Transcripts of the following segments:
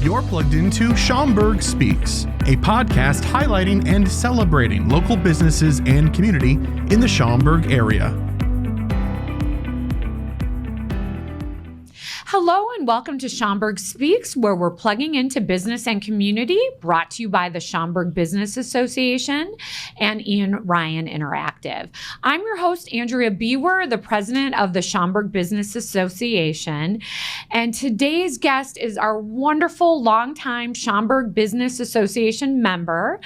You're plugged into Schaumburg Speaks, a podcast highlighting and celebrating local businesses and community in the Schaumburg area. Hello and welcome to Schaumburg Speaks, where we're plugging into business and community, brought to you by the Schaumburg Business Association and Ian Ryan Interactive. I'm your host, Andrea Bewer, the president of the Schaumburg Business Association. And today's guest is our wonderful longtime Schaumburg Business Association member,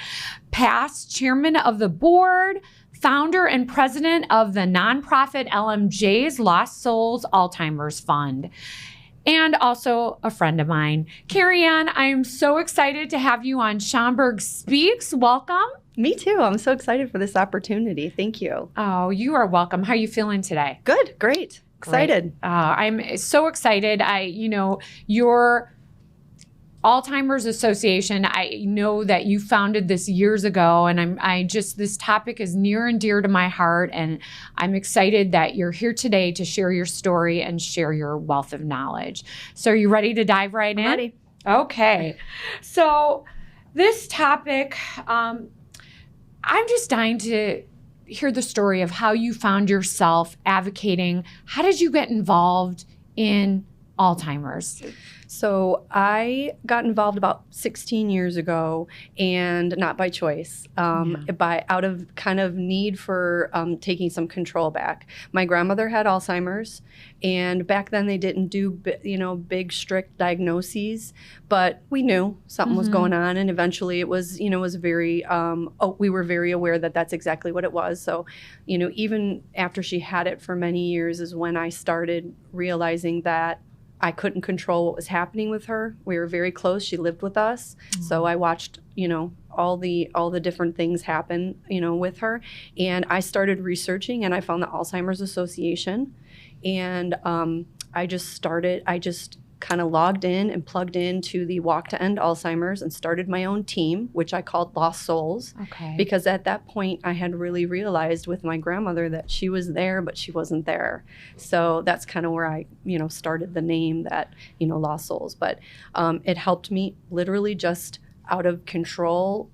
past chairman of the board, founder and president of the nonprofit LMJ's Lost Souls Alzheimer's Fund, and also a friend of mine. Kari-Ann, I am so excited to have you on Schaumburg Speaks. Welcome. Me too. I'm so excited for this opportunity. Thank you. Oh, you are welcome. How are you feeling today? Good. Great. Excited. I'm so excited. Your Alzheimer's Association, I know that you founded this years ago, and this topic is near and dear to my heart, and I'm excited that you're here today to share your story and share your wealth of knowledge. So are you ready to dive right in? Ready. Okay. So this topic, I'm just dying to hear the story of how you found yourself advocating. How did you get involved in Alzheimer's? So I got involved about 16 years ago, and not by choice, out of kind of need for taking some control back. My grandmother had Alzheimer's, and back then they didn't do big strict diagnoses, but we knew something was going on, and eventually it was very we were very aware that that's exactly what it was. So even after she had it for many years is when I started realizing that I couldn't control what was happening with her. We were very close. She lived with us. So I watched, all the different things happen, with her. And I started researching, and I found the Alzheimer's Association. And I just kind of logged in and plugged into the Walk to End Alzheimer's and started my own team, which I called Lost Souls. Okay. Because at that point, I had really realized with my grandmother that she was there, but she wasn't there. So that's kind of where I, started the name that, Lost Souls. But it helped me literally just out of control,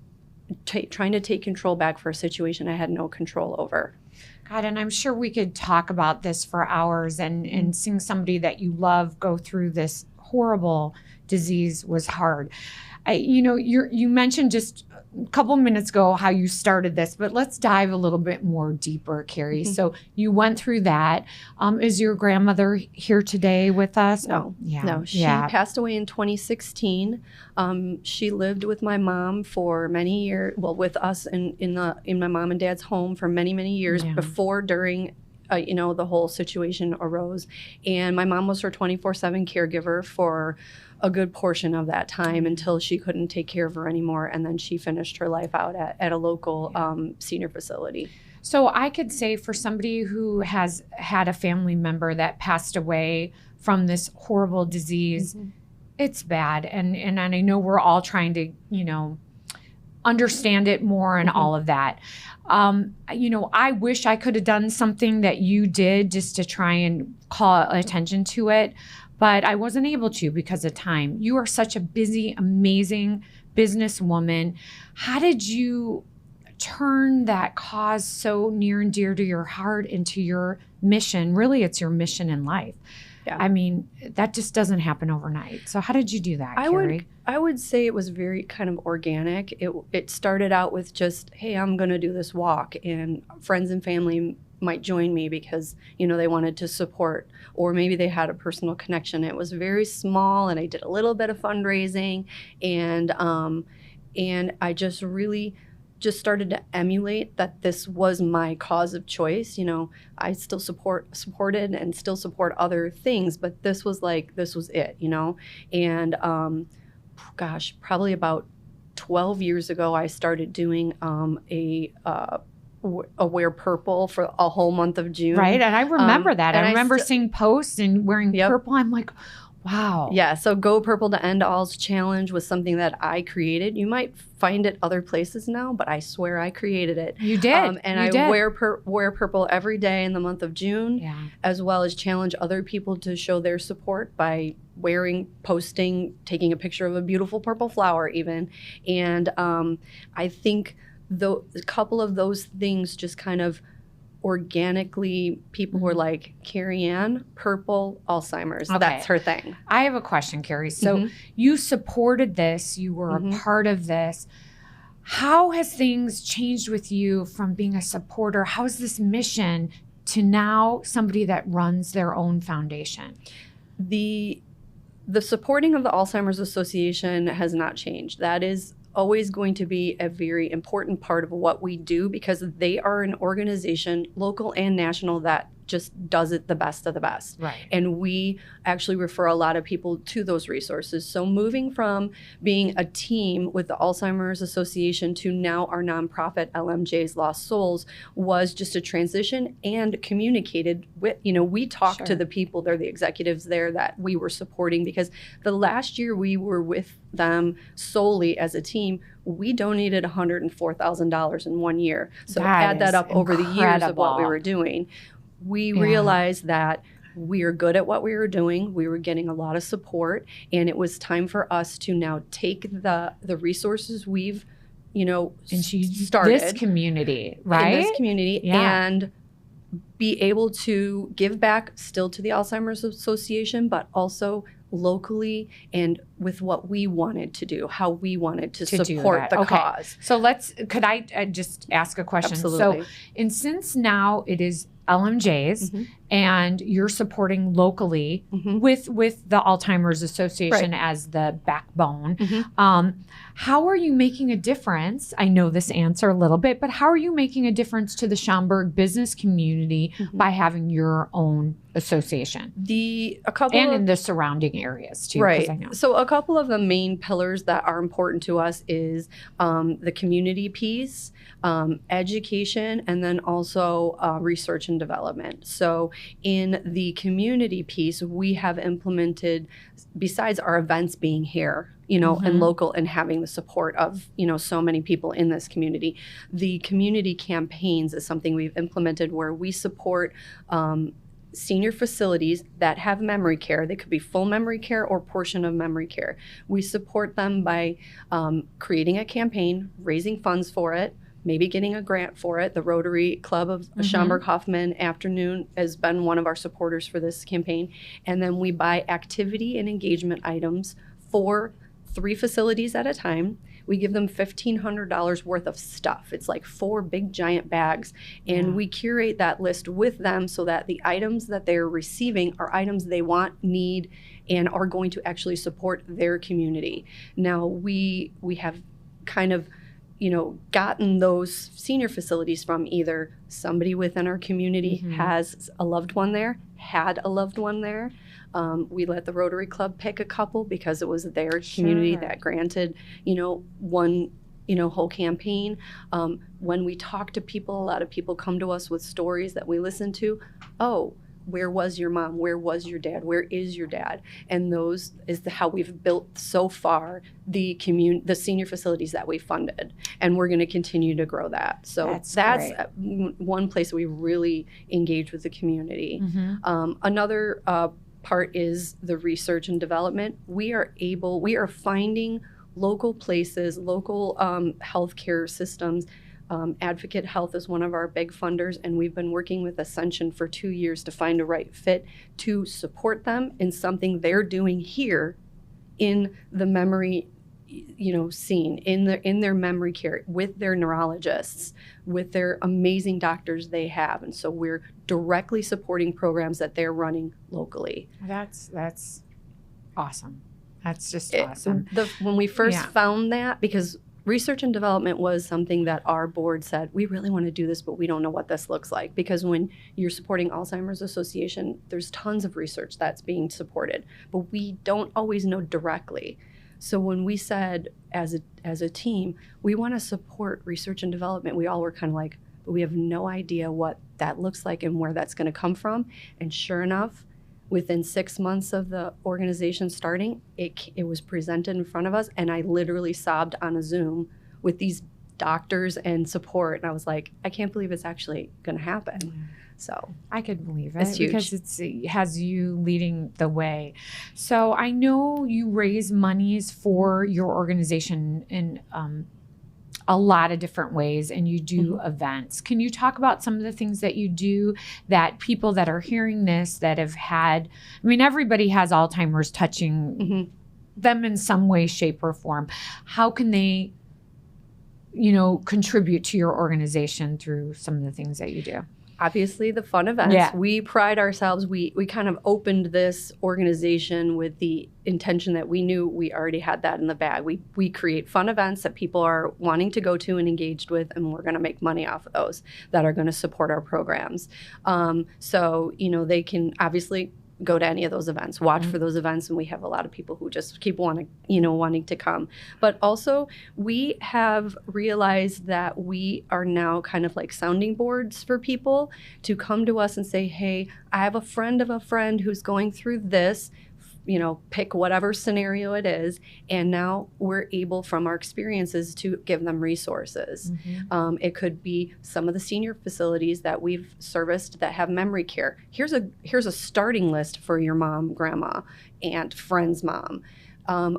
trying to take control back for a situation I had no control over. God, and I'm sure we could talk about this for hours, and seeing somebody that you love go through this horrible disease was hard. You mentioned just a couple minutes ago how you started this, but let's dive a little bit more deeper, Kari. So you went through that. Is your grandmother here today with us? No. Yeah. No, she passed away in 2016. She lived with my mom for many years, with us in my mom and dad's home for many, many years before, during, the whole situation arose. And my mom was her 24/7 caregiver for a good portion of that time until she couldn't take care of her anymore. And then she finished her life out at a local senior facility. So I could say, for somebody who has had a family member that passed away from this horrible disease, it's bad. And I know we're all trying to, understand it more and all of that. I wish I could have done something that you did just to try and call attention to it, but I wasn't able to because of time. You are such a busy, amazing businesswoman. How did you turn that cause so near and dear to your heart into your mission? Really, it's your mission in life. Yeah. I mean, that just doesn't happen overnight. So how did you do that, Kari? I would say it was very kind of organic. It started out with just, hey, I'm going to do this walk, and friends and family might join me because, they wanted to support, or maybe they had a personal connection. It was very small, and I did a little bit of fundraising, and I just really started to emulate that this was my cause of choice. I still supported and still support other things, but this was it, and probably about 12 years ago, I started doing a Wear Purple for a whole month of June. Right, and I remember that. I remember seeing posts and wearing purple. I'm like, Wow. Yeah, so Go Purple to End All's challenge was something that I created. You might find it other places now, but I swear I created it. You did. And you I did. wear purple every day in the month of June, Yeah. as well as challenge other people to show their support by wearing, posting, taking a picture of a beautiful purple flower even. And I think a couple of those things just kind of organically, people were like, Kari-Ann, purple, Alzheimer's. Okay. That's her thing. I have a question, Kari. So you supported this. You were a part of this. How has things changed with you from being a supporter? How is this mission to now somebody that runs their own foundation? The supporting of the Alzheimer's Association has not changed. That is always going to be a very important part of what we do, because they are an organization, local and national, that just does it the best of the best. Right. And we actually refer a lot of people to those resources. So moving from being a team with the Alzheimer's Association to now our nonprofit LMJ's Lost Souls was just a transition, and communicated with, we talked to the people, they're the executives there that we were supporting, because the last year we were with them solely as a team, we donated $104,000 in 1 year. So add that up over the years of what we were doing. We realized that we are good at what we were doing. We were getting a lot of support, and it was time for us to now take the resources we've, started this community, right? In this community, and be able to give back still to the Alzheimer's Association, but also locally and with what we wanted to do, how we wanted to support the cause. So could I just ask a question? Absolutely. So, and since now it is LMJ's and you're supporting locally with the Alzheimer's Association as the backbone, how are you making a difference? I know this answer a little bit, but how are you making a difference to the Schaumburg business community by having your own association? In the surrounding areas too. Right. I know. So a couple of the main pillars that are important to us is the community piece, education, and then also research and development. So in the community piece, we have implemented, besides our events being here, and local, and having the support of, so many people in this community, the community campaigns is something we've implemented where we support senior facilities that have memory care. They could be full memory care or portion of memory care. We support them by creating a campaign, raising funds for it, maybe getting a grant for it. The Rotary Club of Schaumburg-Hoffman Afternoon has been one of our supporters for this campaign. And then we buy activity and engagement items for 3 facilities at a time. We give them $1,500 worth of stuff. It's like 4 big giant bags. And we curate that list with them so that the items that they're receiving are items they want, need, and are going to actually support their community. Now, we have kind of gotten those senior facilities from either somebody within our community has a loved one there, had a loved one there. We let the Rotary Club pick a couple because it was their community that granted, one, whole campaign. When we talk to people, a lot of people come to us with stories that we listen to. Oh, where was your mom? Where was your dad? Where is your dad? And those is how we've built so far the senior facilities that we funded, and we're going to continue to grow that. So that's one place we really engage with the community. Another part is the research and development. We are finding local places, local healthcare systems. Advocate Health is one of our big funders, and we've been working with Ascension for 2 years to find a right fit to support them in something they're doing here in the memory, scene, in their memory care, with their neurologists, with their amazing doctors they have. And so we're directly supporting programs that they're running locally. That's awesome. That's just awesome. When we first found that, because research and development was something that our board said, we really want to do this, but we don't know what this looks like. Because when you're supporting Alzheimer's Association, there's tons of research that's being supported, but we don't always know directly. So when we said as a team, we want to support research and development, we all were kind of like, but we have no idea what that looks like and where that's going to come from. And sure enough, within 6 months of the organization starting, it was presented in front of us, and I literally sobbed on a Zoom with these doctors and support. And I was like, I can't believe it's actually going to happen. So I could believe it it's huge. because it has you leading the way. So I know you raise monies for your organization in a lot of different ways, and you do events. Can you talk about some of the things that you do that people that are hearing this that have had, I mean, everybody has Alzheimer's touching them in some way, shape, or form. How can they, contribute to your organization through some of the things that you do? Obviously, the fun events. Yeah. We pride ourselves. We kind of opened this organization with the intention that we knew we already had that in the bag. We create fun events that people are wanting to go to and engaged with, and we're going to make money off of those that are going to support our programs. So, they can obviously go to any of those events, watch for those events, and we have a lot of people who just keep wanting to come. But also, we have realized that we are now kind of like sounding boards for people to come to us and say, hey, I have a friend of a friend who's going through this, pick whatever scenario it is, and now we're able from our experiences to give them resources. It could be some of the senior facilities that we've serviced that have memory care. Here's a starting list for your mom, grandma, aunt, friend's mom.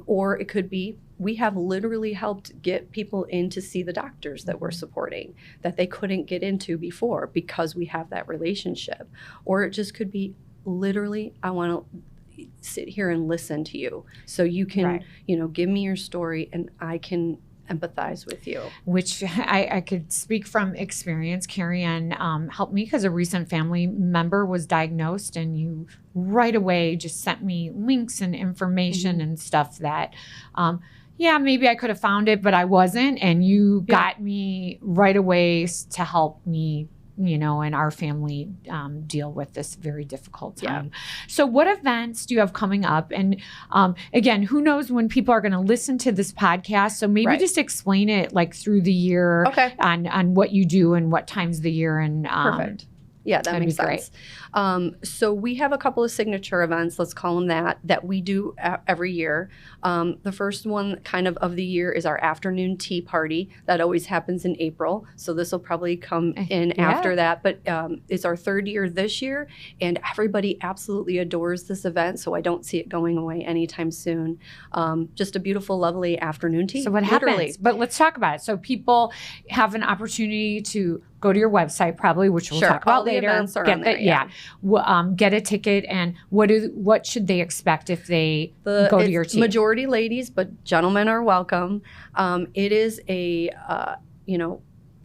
Or it could be we have literally helped get people in to see the doctors that we're supporting that they couldn't get into before because we have that relationship. Or it just could be literally, I want to sit here and listen to you so you can give me your story and I can empathize with you. Which I could speak from experience. Kari-Ann helped me because a recent family member was diagnosed, and you right away just sent me links and information and stuff that maybe I could have found it, but I wasn't, and you got me right away to help me and our family deal with this very difficult time. So what events do you have coming up? And again, who knows when people are going to listen to this podcast. So maybe just explain it like through the year on what you do and what times of the year. And perfect. Yeah, that makes sense. So we have a couple of signature events, let's call them that we do every year. The first one kind of the year is our afternoon tea party. That always happens in April. So this will probably come in after that. But it's our third year this year, and everybody absolutely adores this event. So I don't see it going away anytime soon. Just a beautiful, lovely afternoon tea. So what happens? But let's talk about it. So people have an opportunity to go to your website, probably, which we'll talk about later. Get a ticket, and what should they expect if they go to your tea? Majority ladies, but gentlemen are welcome. It is a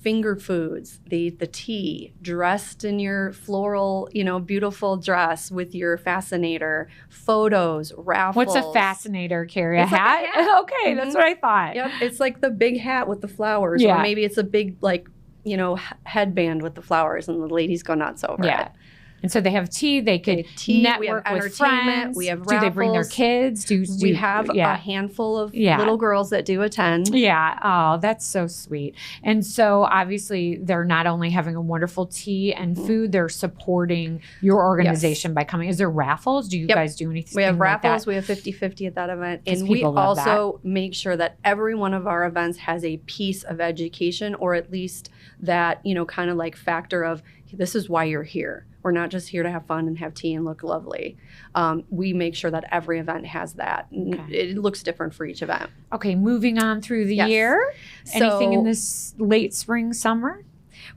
finger foods, the tea, dressed in your floral, beautiful dress with your fascinator, photos, raffles. What's a fascinator, Kari? A hat? Like a hat. Okay, that's what I thought. Yep, it's like the big hat with the flowers, or maybe it's a big headband with the flowers, and the ladies go nuts over it. And so they have tea. They could network with friends. We have raffles. Do they bring their kids? We have a handful of little girls that do attend. Yeah. Oh, that's so sweet. And so obviously they're not only having a wonderful tea and food, they're supporting your organization by coming. Is there raffles? Do you guys do anything? We have raffles. Like we have 50-50 at that event. And we also make sure that every one of our events has a piece of education, or at least that, kind of like factor of, this is why you're here. We're not just here to have fun and have tea and look lovely. We make sure that every event has that. It looks different for each event. Okay, moving on through the year. Anything in this late spring, summer?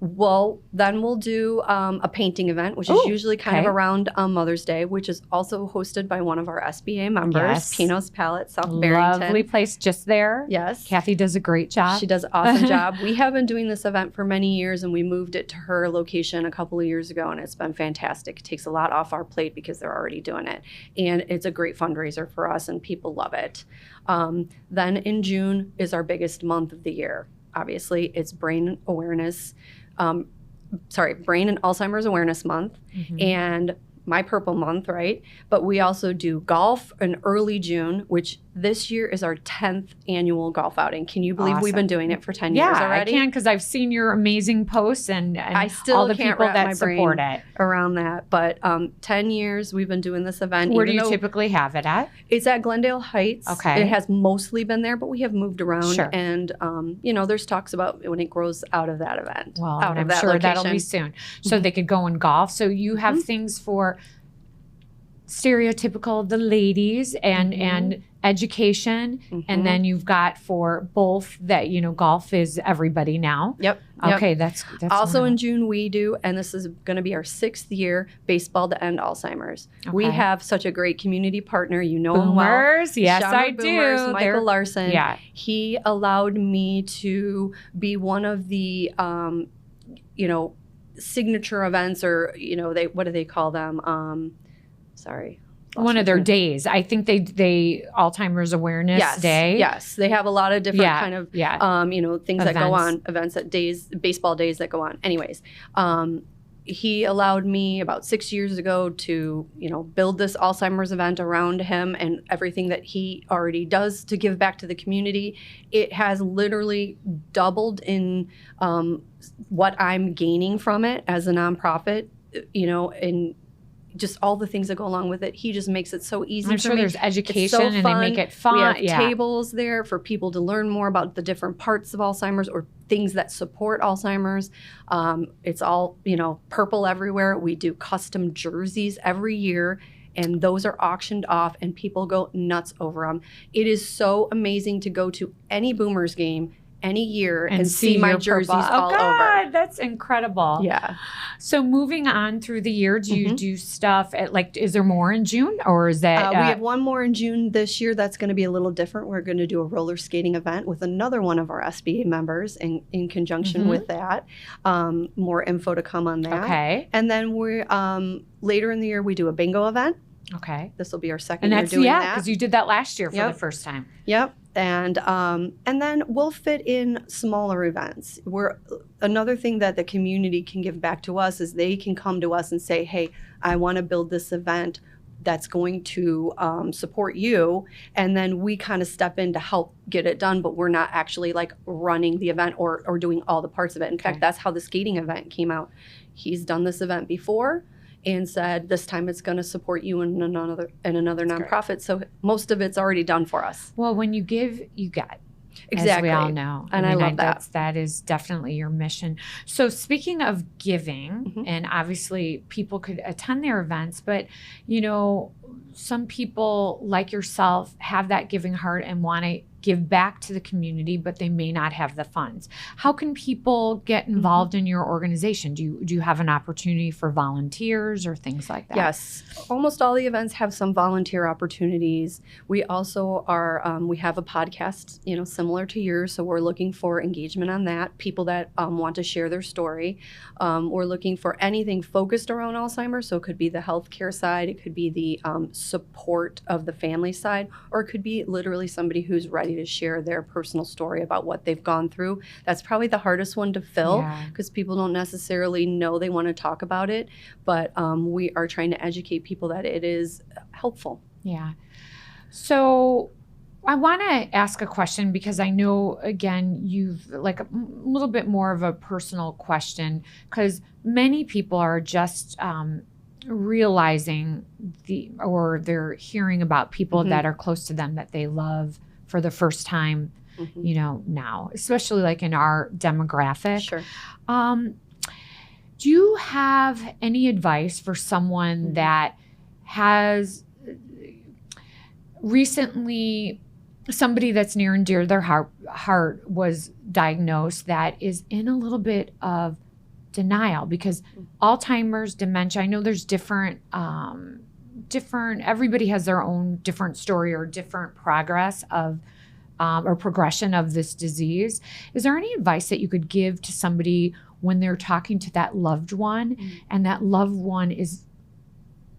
Well, then we'll do a painting event, which is usually kind of around Mother's Day, which is also hosted by one of our SBA members, Pino's Palette, South Barrington. Lovely place just there. Yes. Kathy does a great job. She does an awesome job. We have been doing this event for many years, and we moved it to her location a couple of years ago, and it's been fantastic. It takes a lot off our plate because they're already doing it. And it's a great fundraiser for us, and people love it. Then in June is our biggest month of the year. Obviously, it's Brain and Alzheimer's Awareness Month, and My Purple Month, right? But we also do golf in early June, which This year is our 10th annual golf outing. Can you believe we've been doing it for 10 years already? Yeah, I can, because I've seen your amazing posts and I still all the can't people wrap that my support brain it. around that. But 10 years we've been doing this event. Where do you typically have it at? It's at Glendale Heights. Okay. It has mostly been there, but we have moved around. Sure. And, there's talks about when it grows out of that event. Well, out and of I'm that sure location. that'll be soon. So they could go and golf. So you have things for stereotypical, the ladies, and education, and then you've got for both that, golf is everybody now. Yep. Okay, that's also in June we do, and this is going to be our 6th year, Baseball to End Alzheimer's. Okay. We have such a great community partner. You know him well. Boomers, yes, Schaumburg I Boomers, do. Michael Larson. Yeah. He allowed me to be one of the, signature events, or what do they call them? Sorry. One of their days. I think they Alzheimer's Awareness Day. Yes, they have a lot of different kind of things Events. that go on, events at baseball days that go on. Anyways, he allowed me about 6 years ago to build this Alzheimer's event around him and everything that he already does to give back to the community. It has literally doubled in what I'm gaining from it as a nonprofit, and just all the things that go along with it. He just makes it so easy. I'm for sure me. there's education It's so and fun. they make it fun. We have tables there for people to learn more about the different parts of Alzheimer's or things that support Alzheimer's. It's all, purple everywhere. We do custom jerseys every year, and those are auctioned off and people go nuts over them. It is so amazing to go to any Boomers game any year and see my jerseys all over. God, that's incredible. Yeah. So moving on through the year, do you do stuff at is there more in June, or is that? We have one more in June this year that's going to be a little different. We're going to do a roller skating event with another one of our SBA members in conjunction with that. More info to come on that. Okay. And then we're later in the year we do a bingo event. Okay. This will be our second And year that's doing that. because you did that last year for the first time. Yep. And then we'll fit in smaller events. Another thing that the community can give back to us is they can come to us and say, hey, I want to build this event that's going to support you. And then we kind of step in to help get it done, but we're not actually running the event or doing all the parts of it. In fact, that's how the skating event came out. He's done this event before and said, this time it's going to support you and another nonprofit. Great. So most of it's already done for us. Well, when you give, you get. Exactly. As we all know. And I love that. That is definitely your mission. So speaking of giving, and obviously people could attend their events, but, some people like yourself have that giving heart and want to give back to the community, but they may not have the funds. How can people get involved in your organization? Do you have an opportunity for volunteers or things like that? Yes. Almost all the events have some volunteer opportunities. We also are, we have a podcast, similar to yours. So we're looking for engagement on that. People that want to share their story. We're looking for anything focused around Alzheimer's. So it could be the healthcare side. It could be the support of the family side, or it could be literally somebody who's ready to share their personal story about what they've gone through. That's probably the hardest one to fill because people don't necessarily know they want to talk about it, but we are trying to educate people that it is helpful. Yeah. So I want to ask a question because I know, again, you've a little bit more of a personal question, because many people are just realizing or they're hearing about people that are close to them that they love for the first time, now, especially in our demographic. Sure. Do you have any advice for someone that has recently, somebody that's near and dear to their heart was diagnosed, that is in a little bit of denial because Alzheimer's, dementia, I know there's different, everybody has their own different story or different progress of or progression of this disease. Is there any advice that you could give to somebody when they're talking to that loved one and that loved one is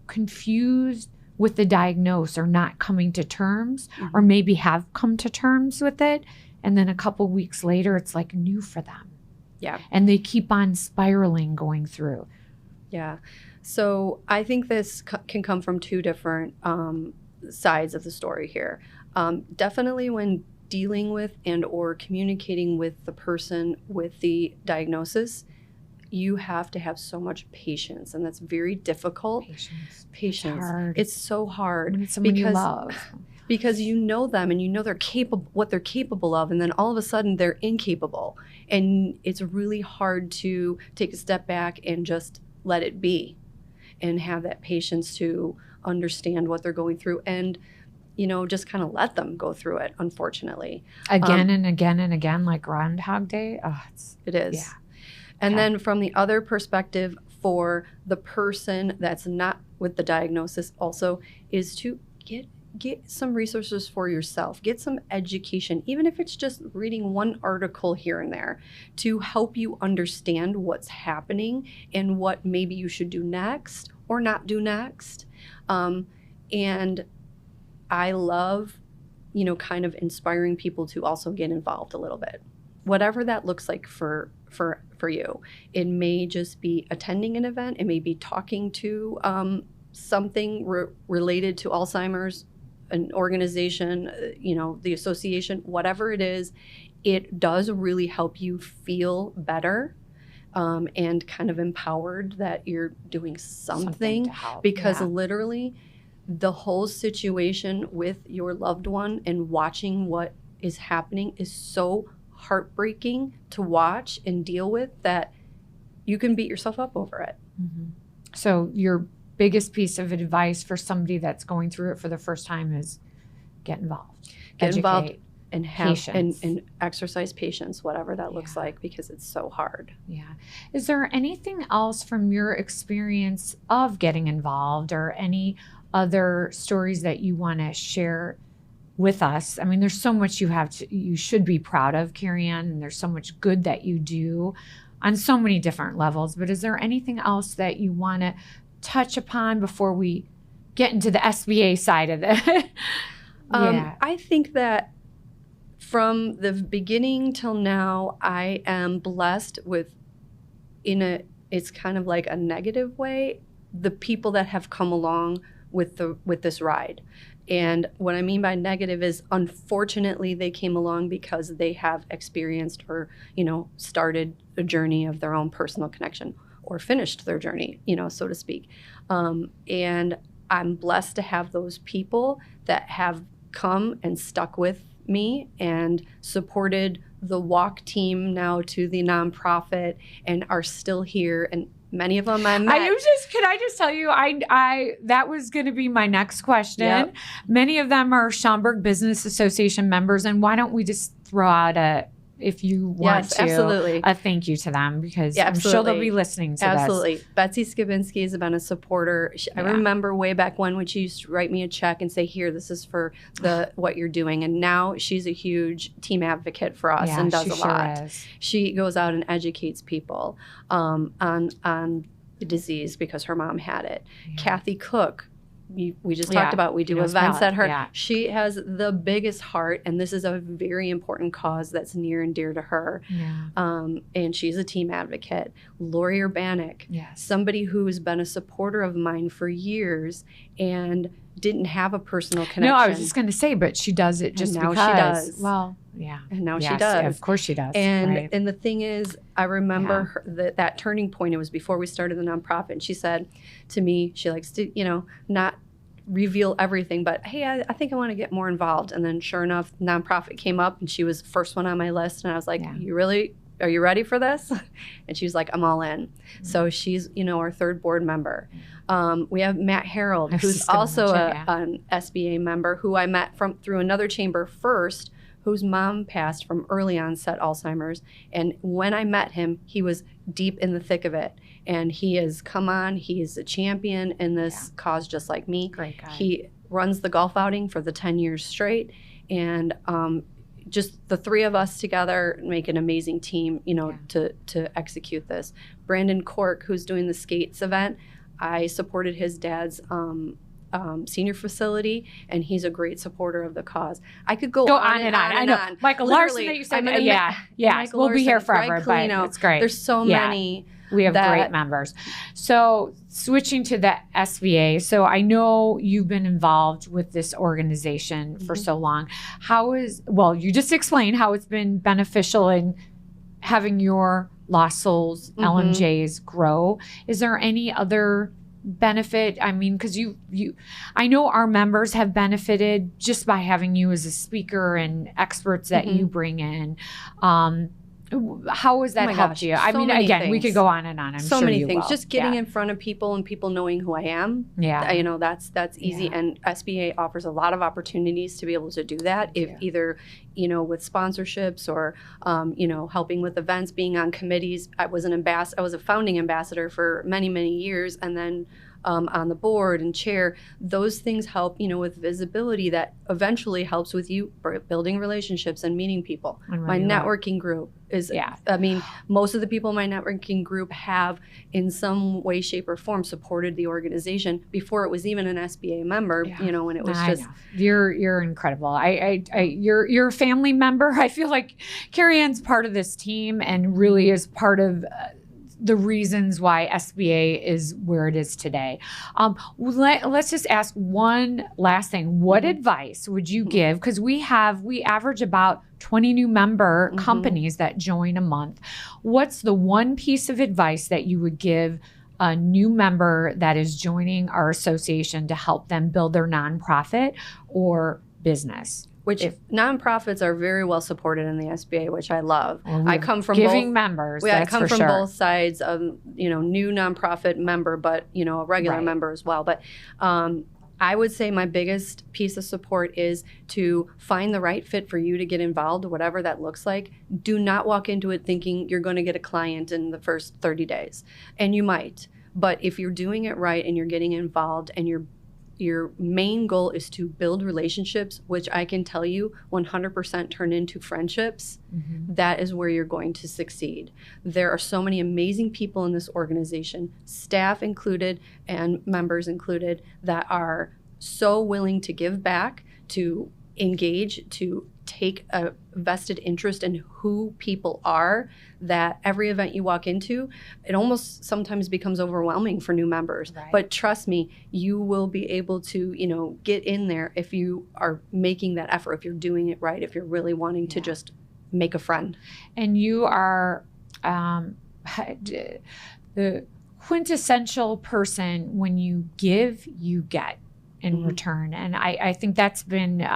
confused with the diagnosis or not coming to terms or maybe have come to terms with it, and then a couple weeks later it's new for them? Yeah. And they keep on spiraling going through. Yeah. So I think this can come from two different sides of the story here. Definitely when dealing with and or communicating with the person with the diagnosis, you have to have so much patience, and that's very difficult. Patience. It's so hard when it's someone you love. Because you know them and you know they're capable, what they're capable of, and then all of a sudden they're incapable, and it's really hard to take a step back and just let it be, and have that patience to understand what they're going through, and just kind of let them go through it. Unfortunately, again and again and again, like Groundhog Day. Oh, it is. Yeah. And then from the other perspective, for the person that's not with the diagnosis, also is to get some resources for yourself, get some education, even if it's just reading one article here and there, to help you understand what's happening and what maybe you should do next or not do next. And I love, kind of inspiring people to also get involved a little bit, whatever that looks like for you. It may just be attending an event. It may be talking to something related to Alzheimer's, an organization, the association, whatever it is. It does really help you feel better and kind of empowered that you're doing something to help. Because literally the whole situation with your loved one and watching what is happening is so heartbreaking to watch and deal with that you can beat yourself up over it. Mm-hmm. So your biggest piece of advice for somebody that's going through it for the first time is get involved. Get involved Educate, and have patience. and exercise patience, whatever that looks like, because it's so hard. Yeah. Is there anything else from your experience of getting involved, or any other stories that you want to share with us? I mean, there's so much you should be proud of, Kari-Ann, and there's so much good that you do on so many different levels. But is there anything else that you want to touch upon before we get into the SBA side of it? I think that from the beginning till now, I am blessed with, it's kind of like a negative way, the people that have come along with this ride. And what I mean by negative is, unfortunately, they came along because they have experienced or, started a journey of their own personal connection, or finished their journey, so to speak. And I'm blessed to have those people that have come and stuck with me and supported the walk team now to the nonprofit and are still here. And many of them I met. Can I just tell you, I that was going to be my next question. Yep. Many of them are Schaumburg Business Association members, and why don't we just throw out if you want to, absolutely, a thank you to them, because I'm sure they'll be listening to this. Betsy Skibinski has been a supporter. I remember way back when she used to write me a check and say, here, this is for what you're doing. And now she's a huge team advocate for us and does a lot. She goes out and educates people on the disease because her mom had it. Yeah. Kathy Cook, we just talked about, we do events at her. Yeah. She has the biggest heart, and this is a very important cause that's near and dear to her. Yeah. And she's a team advocate. Lori Urbanik, somebody who's been a supporter of mine for years and didn't have a personal connection. No, I was just going to say, but she does it just now because. She does. Well, yeah. And now she does. Of course she does. And the thing is, I remember her, that turning point, it was before we started the nonprofit. And she said to me, she likes to, not reveal everything, but hey, I think I want to get more involved. And then sure enough, nonprofit came up and she was the first one on my list. And I was like, are you ready for this? And she was like, I'm all in. Mm-hmm. So she's, our third board member. We have Matt Harold, who's also an SBA member, who I met through another chamber first, whose mom passed from early onset Alzheimer's. And when I met him, he was deep in the thick of it. And he has come on. He is a champion in this cause, just like me. Great guy. He runs the golf outing for the 10 years straight. And just the three of us together make an amazing team, to execute this. Brandon Cork, who's doing the skates event, I supported his dad's senior facility, and he's a great supporter of the cause. I could go on and on. I know. Michael Larson that you said, Michael we'll Larson, be here forever, Greg but it's great. There's so many. We have great members. So switching to the SBA. So I know you've been involved with this organization for so long. You just explained how it's been beneficial in having your Lost Souls, LMJs grow. Is there any other benefit? I mean, because I know our members have benefited just by having you as a speaker and experts that you bring in. How has that helped you? I mean, again, we could go on and on. I'm so sure many you things. will. Just getting in front of people and people knowing who I am. Yeah. You know, that's easy. Yeah. And SBA offers a lot of opportunities to be able to do that. If either, you know, with sponsorships or, you know, helping with events, being on committees. I was a founding ambassador for many, many years, and then on the board and chair. Those things help, you know, with visibility that eventually helps with you building relationships and meeting people. My networking group is, I mean, most of the people in my networking group have in some way, shape, or form supported the organization before it was even an SBA member, you know, when it was just. You're incredible. You're a family member. I feel like Kari-Ann's part of this team and really is part of the reasons why SBA is where it is today. Let's just ask one last thing. What advice would you give? Because we average about 20 new member companies that join a month. What's the one piece of advice that you would give a new member that is joining our association to help them build their nonprofit or business? Which nonprofits are very well supported in the SBA, which I love. I come from giving members. I come from both sides of, you know, new nonprofit member, but, you know, a regular member as well. But I would say my biggest piece of support is to find the right fit for you to get involved, whatever that looks like. Do not walk into it thinking you're going to get a client in the first 30 days. And you might. But if you're doing it right and you're getting involved and your main goal is to build relationships, which I can tell you 100% turn into friendships, that is where you're going to succeed. There are so many amazing people in this organization, staff included and members included, that are so willing to give back, to engage, to take a vested interest in who people are, that every event you walk into, it almost sometimes becomes overwhelming for new members. But trust me, you will be able to, you know, get in there if you are making that effort, if you're doing it right, if you're really wanting to just make a friend. And you are the quintessential person. When you give, you get in return. And I think that's been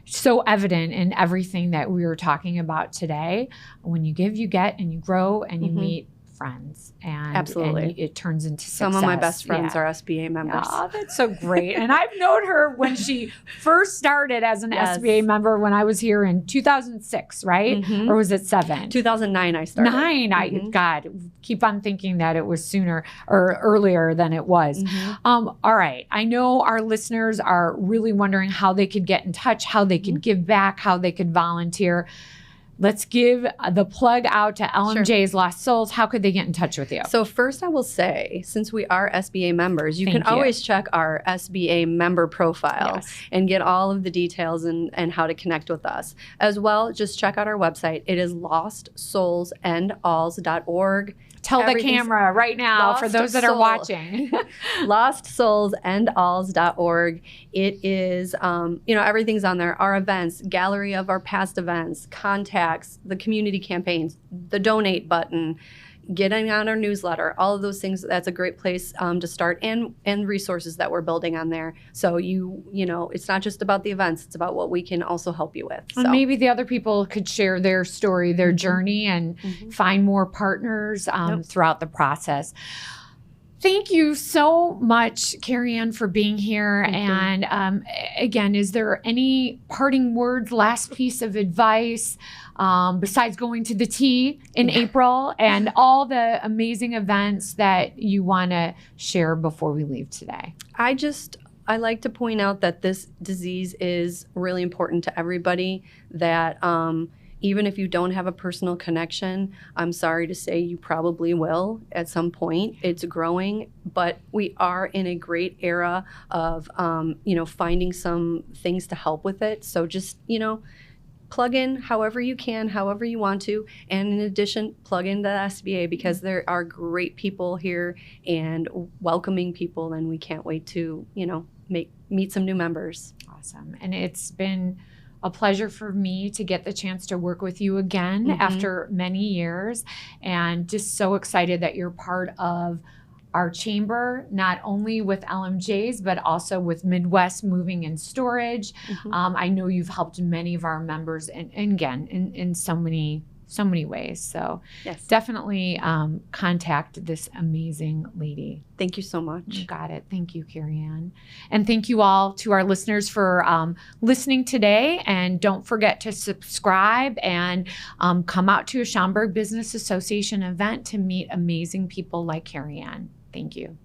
so evident in everything that we were talking about today. When you give, you get, and you grow, and you meet friends. And it turns into success. Some of my best friends are SBA members. Oh, that's so great. And I've known her when she first started as an SBA member when I was here in 2006, right? Or was it 7? 2009 I started. 9. God, keep on thinking that it was sooner or earlier than it was. All right. I know our listeners are really wondering how they could get in touch, how they could give back, how they could volunteer. Let's give the plug out to LMJ's Lost Souls. How could they get in touch with you? So first I will say, since we are SBA members, you can always check our SBA member profile and get all of the details and how to connect with us. As well, just check out our website. It is lostsoulsandalls.org. Tell the camera right now for those that are watching. lostsoulsandalls.org. It is, you know, everything's on there. Our events, gallery of our past events, contacts, the community campaigns, the donate button, getting on our newsletter, all of those things. That's a great place to start, and resources that we're building on there. So you know, it's not just about the events, it's about what we can also help you with. And maybe the other people could share their story, their journey, and find more partners throughout the process. Thank you so much, Kari-Ann, for being here. And again, is there any parting words, last piece of advice, besides going to the tea in April and all the amazing events that you want to share before we leave today? I like to point out that this disease is really important to everybody, that even if you don't have a personal connection, I'm sorry to say you probably will at some point. It's growing, but we are in a great era of, you know, finding some things to help with it. So just, you know, plug in however you can, however you want to. And in addition, plug in the SBA because there are great people here and welcoming people. And we can't wait to, meet some new members. Awesome. And it's been a pleasure for me to get the chance to work with you again after many years, and just so excited that you're part of our chamber, not only with LMJs, but also with Midwest Moving and Storage. I know you've helped many of our members and again, in so many ways. So definitely contact this amazing lady. Thank you so much. You got it. Thank you, Kari-Ann. And thank you all to our listeners for listening today. And don't forget to subscribe and come out to a Schaumburg Business Association event to meet amazing people like Kari-Ann. Thank you.